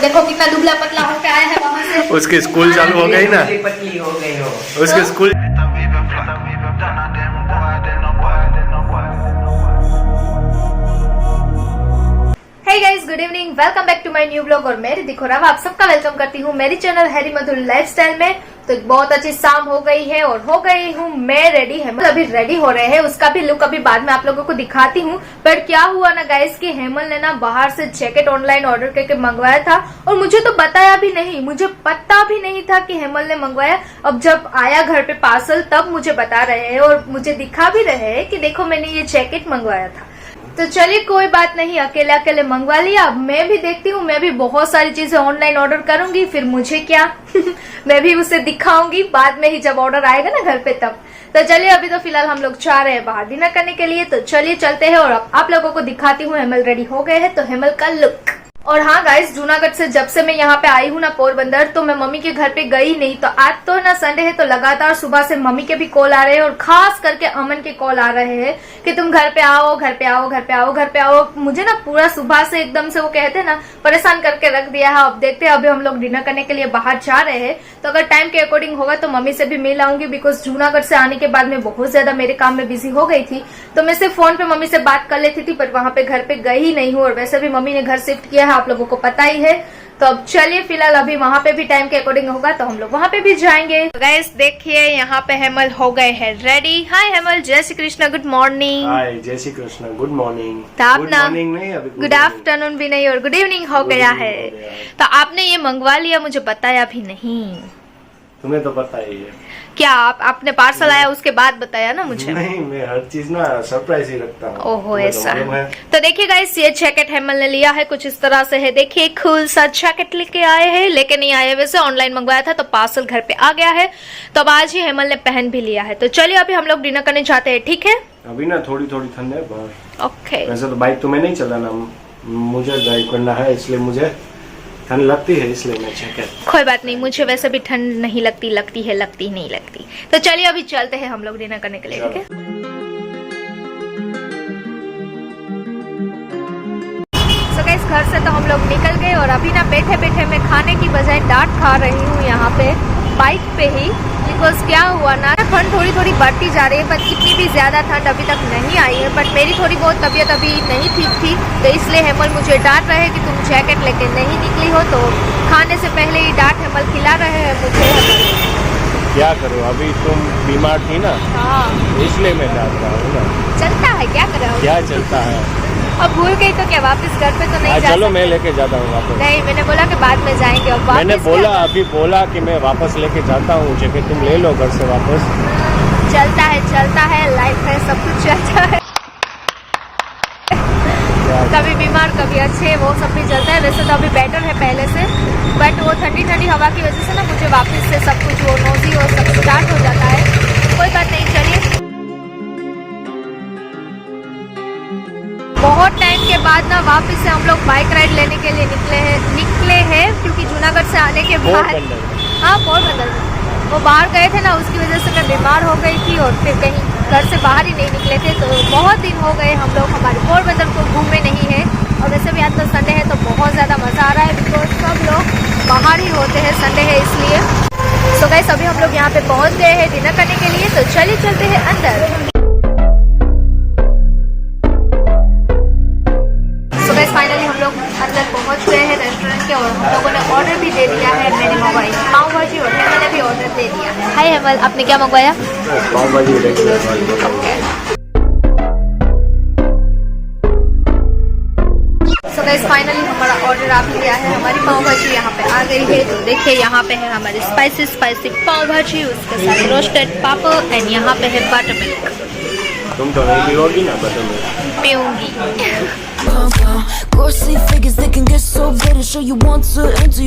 देखो कितना दुबला पतला होके आया है वहाँ से। उसके स्कूल चालू हो गई ना, पतली हो गई हो उसके school. Hey guys, good evening, welcome back to my new vlog। और मैं रिद्धि खोराव आप सबका वेलकम करती हूँ मेरी चैनल हैरी मधुर लाइफस्टाइल में। तो बहुत अच्छी शाम हो गई है और हो गई हूँ मैं रेडी। हेमल अभी रेडी हो रहे हैं, उसका भी लुक अभी बाद में आप लोगों को दिखाती हूँ। पर क्या हुआ ना गाइस कि हेमल ने ना बाहर से जैकेट ऑनलाइन ऑर्डर करके मंगवाया था और मुझे तो बताया भी नहीं, मुझे पता भी नहीं था कि हेमल ने मंगवाया। अब जब आया घर पे पार्सल तब मुझे बता रहे हैं और मुझे दिखा भी रहे हैं कि देखो मैंने ये जैकेट मंगवाया था। तो चलिए कोई बात नहीं, अकेले अकेले मंगवा लिया। अब मैं भी देखती हूँ, मैं भी बहुत सारी चीजें ऑनलाइन ऑर्डर करूंगी, फिर मुझे क्या मैं भी उसे दिखाऊंगी बाद में ही जब ऑर्डर आएगा ना घर पे तब। तो चलिए अभी तो फिलहाल हम लोग जा रहे हैं बाहर डिनर करने के लिए। तो चलिए चलते हैं और आप लोगों को दिखाती हूँ हेमल रेडी हो गए हैं तो हेमल का लुक। और हाँ गाइस, जूनागढ़ से जब से मैं यहाँ पे आई हूँ ना पोरबंदर, तो मैं मम्मी के घर पे गई नहीं। तो आज तो ना संडे है तो लगातार सुबह से मम्मी के भी कॉल आ रहे हैं और खास करके अमन के कॉल आ रहे हैं कि तुम घर पे आओ, घर पे आओ, घर पे आओ, घर पे आओ। मुझे ना पूरा सुबह से एकदम से वो कहते हैं ना परेशान करके रख दिया है। अब देखते हैं, अभी हम लोग डिनर करने के लिए बाहर जा रहे हैं तो अगर टाइम के अकॉर्डिंग होगा तो मम्मी से भी मिल आऊंगी। बिकॉज जूनागढ़ से आने के बाद में बहुत ज्यादा मेरे काम में बिजी हो गई थी, तो मैं सिर्फ फोन पे मम्मी से बात कर लेती थी, पर वहां पे घर पे गई नहीं हूँ। और वैसे भी मम्मी ने घर शिफ्ट किया है, आप लोगों को पता ही है। तो अब चलिए फिलहाल अभी वहाँ पे भी टाइम के अकॉर्डिंग होगा तो हम लोग वहाँ पे भी जाएंगे। गाइस देखिए यहाँ पे हेमल हो गए हैं रेडी। हाय हेमल, जय श्री कृष्ण, गुड मॉर्निंग। हाय जय श्री कृष्ण, गुड मॉर्निंग। तो आप गुड ना मॉर्निंग नहीं, अभी गुड आफ्टरनून भी नहीं और गुड इवनिंग हो गया है। तो आपने ये मंगवा लिया, मुझे बताया भी नहीं। तुम्हें तो पता ही है। क्या आपने पार्सल आया उसके बाद बताया ना मुझे? नहीं, मैं हर चीज ना सरप्राइज ही रखता हूँ। ओहो ऐसा है। तो देखिए गाइस, ये जैकेट हेमल ने लिया है, कुछ इस तरह से है। देखिए कूल सा जैकेट लेके आए हैं, लेके नहीं आए वैसे, ऑनलाइन मंगवाया था तो पार्सल घर पे आ गया है। तो अब आज ही हेमल ने पहन भी लिया है। तो चलिए अभी हम लोग डिनर करने जाते हैं, ठीक है? अभी ना थोड़ी थोड़ी ठंड है बाहर। ओके। वैसे तो बाइक तो मैं नहीं चलाना, मुझे ड्राइव करना है, इसलिए मुझे ठंड लगती है, इसलिए मैं जैकेट। कोई बात नहीं, मुझे वैसे भी ठंड नहीं लगती, लगती है, लगती नहीं लगती। तो चलिए अभी चलते हैं हम लोग डिनर करने के लिए, ठीक है? तो गाइस घर से तो हम लोग निकल गए और अभी ना बैठे बैठे मैं खाने की बजाय डांट खा रही हूँ यहाँ पे बाइक पे ही। बिकॉज क्या हुआ ना, ठंड थोड़ी थोड़ी बढ़ती जा रही है, पर इतनी भी ज्यादा ठंड अभी तक नहीं आई है। बट मेरी थोड़ी बहुत तबीयत अभी नहीं ठीक थी, तो इसलिए हेमल मुझे डांट रहे हैं कि तुम जैकेट लेके नहीं निकली हो। तो खाने से पहले ही डांट हेमल खिला रहे हैं मुझे। क्या करूँ, अभी तुम बीमार थी ना, हाँ इसलिए मैं डांट रहा हूँ ना। चलता है, क्या कर रहे हो? क्या चलता है? अब भूल गई तो क्या वापस घर पे तो नहीं जा चलो मैं लेके जाता हूँ वापस। नहीं, मैंने बोला कि बाद में जाएंगे। अब मैंने बोला, अभी बोला कि मैं वापस लेके जाता हूँ जैकेट, तुम ले लो घर से वापस। चलता है, लाइफ है, सब कुछ चलता है। कभी बीमार कभी अच्छे, वो सब भी चलता है। वैसे तो अभी बेटर है पहले से, बट वो ठंडी ठंडी हवा की वजह से ना मुझे वापस से सब कुछ वो नोजी और सब स्टार्ट हो जाता है। कोई बात नहीं, चलिए। बहुत टाइम के बाद ना वापस से हम लोग बाइक राइड लेने के लिए निकले हैं क्योंकि जूनागढ़ से आने के बाद, हाँ पोरबंदर, वो बाहर गए थे ना, उसकी वजह से मैं बीमार हो गई थी और फिर कहीं घर से बाहर ही नहीं निकले थे। तो बहुत दिन हो गए हम लोग हमारे पोरबंदर को घूमे नहीं है। और वैसे भी आज तो संडे है तो बहुत ज़्यादा मज़ा आ रहा है, बिकॉज सब लोग बाहर ही होते हैं, संडे है इसलिए। तो गाइस अभी हम लोग यहाँ पे पहुँच गए हैं डिनर करने के लिए, तो चलिए चलते हैं अंदर। फाइनली हम लोग अंदर पहुंच गए हैं रेस्टोरेंट के और हम लोगों ने ऑर्डर भी दे दिया है। मैंने मंगवाई पाव भाजी और हेमल ने भी ऑर्डर दे दिया है। हाय हेमल, आपने क्या मंगवाया? पाव भाजी। सो गाइस फाइनली हमारा ऑर्डर आ गया है, हमारी पाव भाजी यहाँ पे आ गई है। तो देखिए यहाँ पे है हमारी स्पाइसी पाव भाजी, उसके साथ रोस्टेड पापड़ एंड यहाँ पे है बटर मिल्क। तुम तो नहीं पीओगी ना बटर मिल्क? पीऊंगी।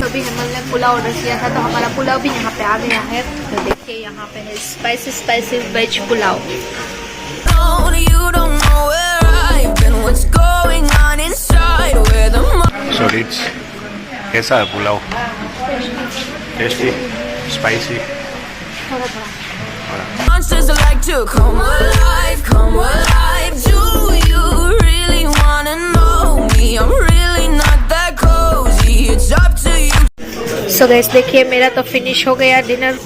अभी हेमल ने पुलाव ऑर्डर किया था तो हमारा पुलाव भी यहाँ पे आ गया है। तो देखिए यहाँ पे है स्पाइसी वेज पुलाव। सॉरी, कैसा है pulao? Tasty, spicy? Monsters are like to come alive, come alive. Do you really wanna know me? I'm really not that cozy. It's up to so guys देखिए मेरा तो फिनिश हो गया डिनर।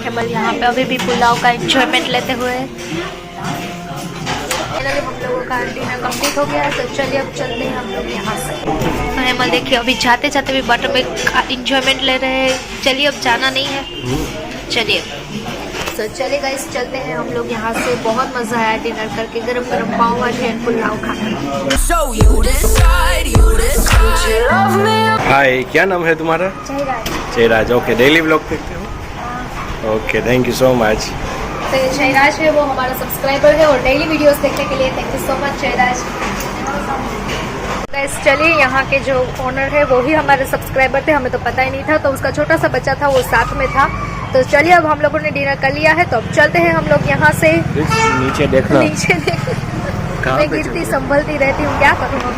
हेमल यहाँ पे अभी भी पुलाव का एंजॉयमेंट लेते हुए। हम लोगों का डिनर कंप्लीट हो गया, तो चलिए अब चलते हैं हम लोग यहाँ से। तो हेमल देखिए अभी जाते जाते भी बटर में एंजॉयमेंट ले रहे हैं। चलिए अब जाना नहीं है, चलिए। तो चलिए गाइस चलते हैं हम लोग यहाँ से। बहुत मजा आया डिनर करके, गरम गरम पाव भाजी एंड पुलाव खाने। So you decide, you love me. हाय, क्या नाम है तुम्हारा? जयराज। ओके, डेली व्लॉग देखते हो? Okay, thank you so much. तो ये जयराज है, वो हमारा सब्सक्राइबर है और डेली वीडियोस देखने के लिए thank you so much Jayraj. Guys चलिए, यहाँ के जो ओनर है वो ही हमारे सब्सक्राइबर थे, हमें तो पता ही नहीं था। तो उसका छोटा सा बच्चा था, वो साथ में था। तो चलिए अब हम लोगों ने डिनर कर लिया है, तो अब चलते हैं हम लोग यहाँ से। नीचे देखना, नीचे देखना, मैं गिरती संभलती रहती हूँ, क्या करूँ।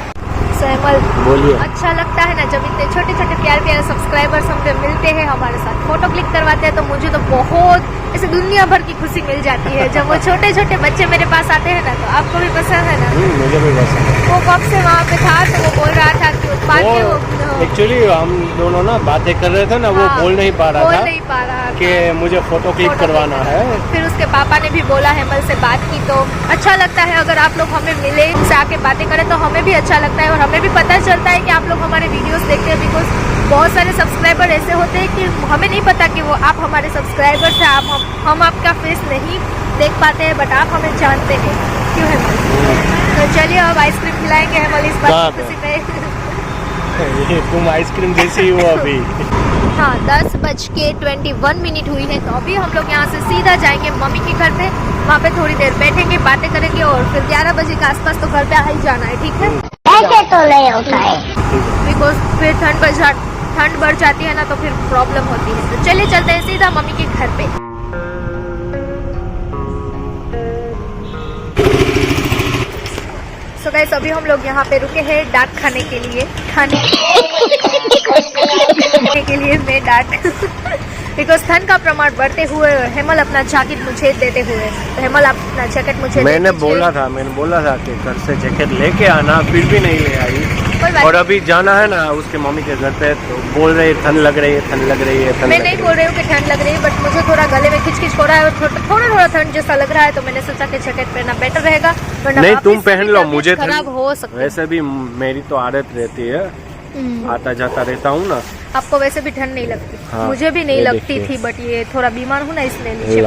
सहमल बोलिए। अच्छा लगता है ना जब इतने छोटे छोटे प्यारे प्यारे सब्सक्राइबर्स हमसे मिलते हैं, हमारे साथ फोटो क्लिक करवाते हैं, तो मुझे तो बहुत ऐसे दुनिया भर की खुशी मिल जाती है। जब वो छोटे छोटे बच्चे मेरे पास आते हैं ना, तो आपको भी पसंद है ना? मुझे भी पसंद है। वो कब से वहाँ पे था, तो वो बोल रहा था कि एक्चुअली हम दोनों ना बातें कर रहे थे ना, वो बोल नहीं पा रहा था कि मुझे फोटो क्लिक करवाना है। फिर उसके पापा ने भी बोला, हेमल से बात की, तो अच्छा लगता है अगर आप लोग हमें मिले, उनसे आके बातें करें, तो हमें भी अच्छा लगता है और हमें भी पता चलता है कि आप लोग हमारे वीडियोस देखते हैं। बिकॉज बहुत सारे सब्सक्राइबर ऐसे होते हैं कि हमें नहीं पता कि वो आप हमारे सब्सक्राइबर्स हैं। हम आपका फेस नहीं देख पाते हैं, बट आप हमें जानते हैं, क्यों हेमल? तो चलिए अब आइसक्रीम खिलाएंगे हेमल इस बात की खुशी में। तुम आइसक्रीम जैसी हो अभी। हाँ, 10:21 हुई है, तो अभी हम लोग यहाँ से सीधा जाएंगे मम्मी के घर पे। वहाँ पे थोड़ी देर बैठेंगे, बातें करेंगे और फिर 11 बजे के आसपास तो घर पे आ ही जाना है, ठीक है? ऐसे तो नहीं होता है। बिकॉज फिर ठंड बढ़ जाती है ना, तो फिर प्रॉब्लम होती है। तो चलिए चलते हैं सीधा मम्मी के घर पे। सो गाइस अभी हम लोग यहाँ पे रुके हैं डाक खाने के लिए, मैं डाक बिकॉज ठंड का प्रमाण बढ़ते हुए हेमल अपना जैकेट मुझे देते हुए, तो हेमल अपना जैकेट मुझे मैंने बोला था कि घर से जैकेट लेके आना, फिर भी नहीं ले आई। और अभी जाना है ना उसके मम्मी के घर पे, तो बोल रही है ठंड लग रही है। मैं नहीं बोल रही हूँ कि ठंड लग रही है, बट मुझे थोड़ा गले में खिचखिच हो रहा है और थोड़ा ठंड जैसा लग रहा है, तो मैंने सोचा कि जैकेट पहनना बेटर रहेगा। नहीं, तुम पहन लो, मुझे खराब हो सकता है। वैसे भी मेरी तो आदत रहती है, आता जाता रहता हूँ ना। आपको वैसे भी ठंड नहीं लगती? हाँ, मुझे भी नहीं लगती थी, बट ये थोड़ा बीमार हूँ ना, इसलिए नीचे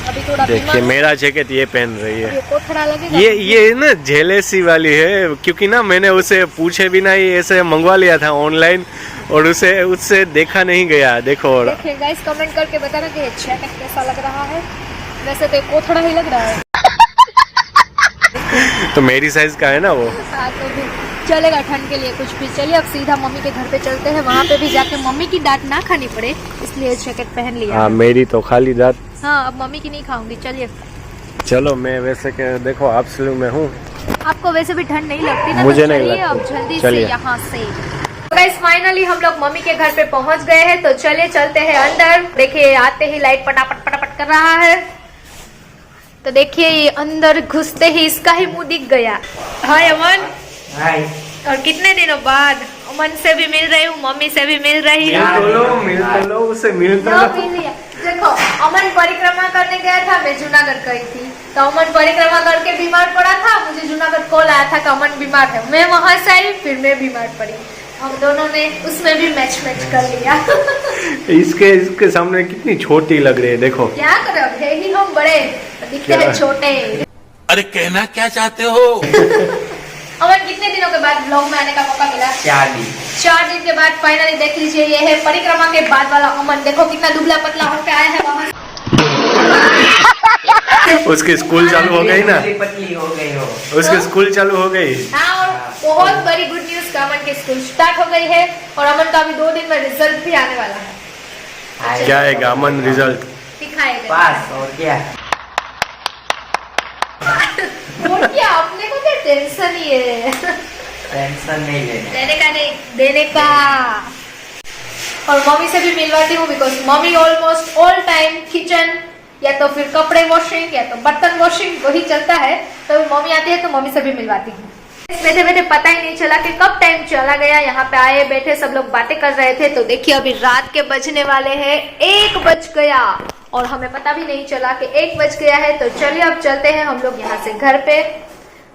अभी थोड़ा देखिए मेरा जैकेट ये पहन रही है। कोथड़ा लगेगा। ये ना जेलेसी वाली है, क्योंकि ना मैंने उसे पूछे बिना ही ऐसे मंगवा लिया था ऑनलाइन, और उससे देखा नहीं गया। देखो देखिए गाइस कमेंट करके बताना कि ये जैकेट कैसा लग रहा है। वैसे तो कोथड़ा ही लग रहा है। तो मेरी साइज का है ना वो। हाँ, तो भी चलेगा ठंड के लिए कुछ भी। चलिए अब सीधा मम्मी के घर पे चलते हैं, वहाँ पे भी जाके मम्मी की डांट ना खानी पड़े, इसलिए जैकेट पहन लिया। हाँ, मेरी तो खाली डांट। हाँ, अब मम्मी की नहीं खाऊंगी। चलिए चलो, मैं वैसे के देखो आप स्लू में हूँ, आपको वैसे भी ठंड नहीं लगती ना, मुझे तो नहीं चलिए लगती। अब जल्दी चलिए। से यहाँ से। गाइस फाइनली हम लोग मम्मी के घर पे पहुँच गए हैं, तो चलिए चलते हैं अंदर। देखिए आते ही लाइट पटापट कर रहा है, तो देखिए ये अंदर घुसते ही इसका ही मुंह दिख गया। हाय अमन। हाय। और कितने दिनों बाद अमन से भी मिल रही हूँ, मम्मी से भी मिल रही हूँ। मिल लो उसे, देखो अमन परिक्रमा करने गया था, मैं जूनागढ़ गई थी, तो अमन परिक्रमा करके बीमार पड़ा था। मुझे जूनागढ़ कॉल आया था कि अमन बीमार है, मैं वहां से आई, फिर मैं बीमार पड़ी। हम दोनों ने उसमें भी मैच कर लिया। इसके सामने कितनी छोटी लग रही है, देखो। क्या करें, अब है ही हम बड़े, दिखते हैं छोटे। अरे कहना क्या चाहते हो? अमन कितने दिनों के बाद ब्लॉग में आने का मौका मिला? 4 दिन के बाद फाइनली देख लीजिए, ये है परिक्रमा के बाद वाला अमन। देखो कितना दुबला पतला होकर आया है वहाँ। उसके स्कूल चालू हो गई ना, पतली हो गई हो। उसके स्कूल चालू हो गई। हाँ, और बहुत बड़ी गुड न्यूज का अमन के स्कूल स्टार्ट हो गई है, और अमन का अभी 2 दिन में रिजल्ट भी आने वाला है। क्या आएगा अमन रिजल्ट? दिखाएगा पास, और क्या? और क्या, अपने को क्या टेंशन ही है। टेंशन नहीं लेना। देने का नहीं, देने का। और मम्मी से भी मिलवाती हूँ, because mummy almost all time kitchen, या तो फिर कपड़े वॉशिंग या तो बर्तन वॉशिंग, वही चलता है। तो मम्मी आती है तो मम्मी से भी मिलवाती हूँ। बैठे बैठे पता ही नहीं चला कि कब टाइम चला गया। यहाँ पे आए बैठे सब लोग बातें कर रहे थे, तो देखिए अभी रात के बजने वाले हैं 1 बज गया और हमें पता भी नहीं चला कि 1 बज गया है। तो चलिए अब चलते हैं हम लोग यहाँ से घर पे।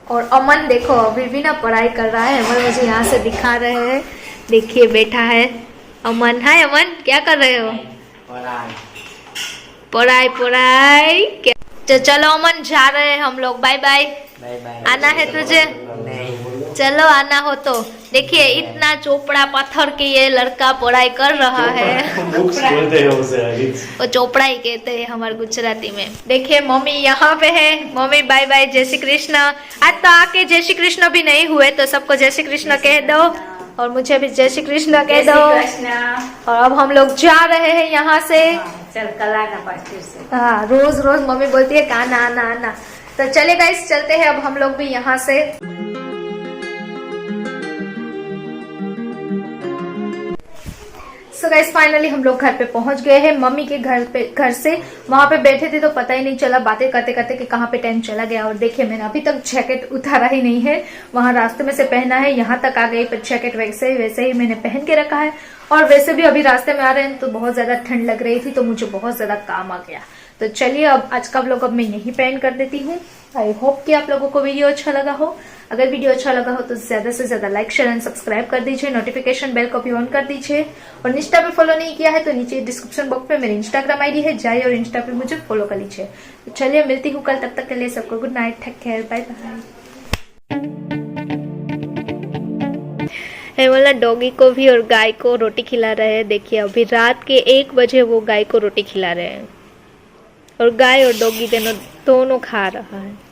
और अमन देखो अभी भी ना पढ़ाई कर रहा है, अमन मुझे यहाँ से दिखा रहे हैं, देखिए बैठा है अमन। हाय अमन, क्या कर रहे हो? पढ़ाई पढ़ाई। तो चलो अमन जा रहे हैं हम लोग, बाय बाय। Bye bye. आना है तुझे? नहीं। चलो आना हो तो। देखिए इतना चोपड़ा पत्थर के ये लड़का पढ़ाई कर रहा है। बुक्स बोलते हैं उसे। वो चोपड़ा ही कहते हैं हमारे गुजराती में। देखिए मम्मी यहाँ पे है। मम्मी बाय बाय, जय श्री कृष्ण। आज तो आके जय श्री कृष्ण भी नहीं हुए, तो सबको जय श्री कृष्ण कह दो और मुझे भी जय श्री कृष्ण कह दो। और अब हम लोग जा रहे हैं यहाँ से। चल कल आना पास फिर से। हाँ, रोज रोज मम्मी बोलती है आना आना आना। तो चले गाइस चलते हैं अब हम लोग भी यहाँ से। सो गाइस फाइनली हम लोग घर पे पहुंच गए हैं। मम्मी के घर से वहां पे बैठे थे तो पता ही नहीं चला बातें करते करते कि कहाँ पे टाइम चला गया। और देखिए मैंने अभी तक जैकेट उतारा ही नहीं है, वहां रास्ते में से पहना है, यहाँ तक आ गई पर जैकेट वैसे ही मैंने पहन के रखा है। और वैसे भी अभी रास्ते में आ रहे हैं तो बहुत ज्यादा ठंड लग रही थी, तो मुझे बहुत ज्यादा काम आ गया। तो चलिए अब आज का व्लॉग अब मैं यहीं पे एंड कर देती हूँ। आई होप कि आप लोगों को वीडियो अच्छा लगा हो। अगर वीडियो अच्छा लगा हो तो ज्यादा से ज्यादा लाइक शेयर एंड सब्सक्राइब कर दीजिए, नोटिफिकेशन बेल को भी ऑन कर दीजिए। और इंस्टा पे फॉलो नहीं किया है तो नीचे डिस्क्रिप्शन बॉक्स पे मेरी इंस्टाग्राम आईडी है, जाइए और इंस्टा पे मुझे फॉलो कर लीजिए। तो चलिए मिलती हूँ कल, तब तक के लिए सबको good night, take care, bye bye. वाला डॉगी को भी और गाय को रोटी खिला रहे हैं। देखिए अभी रात के 1 बजे वो गाय को रोटी खिला रहे हैं और गाय और डॉगी दोनों खा रहा है।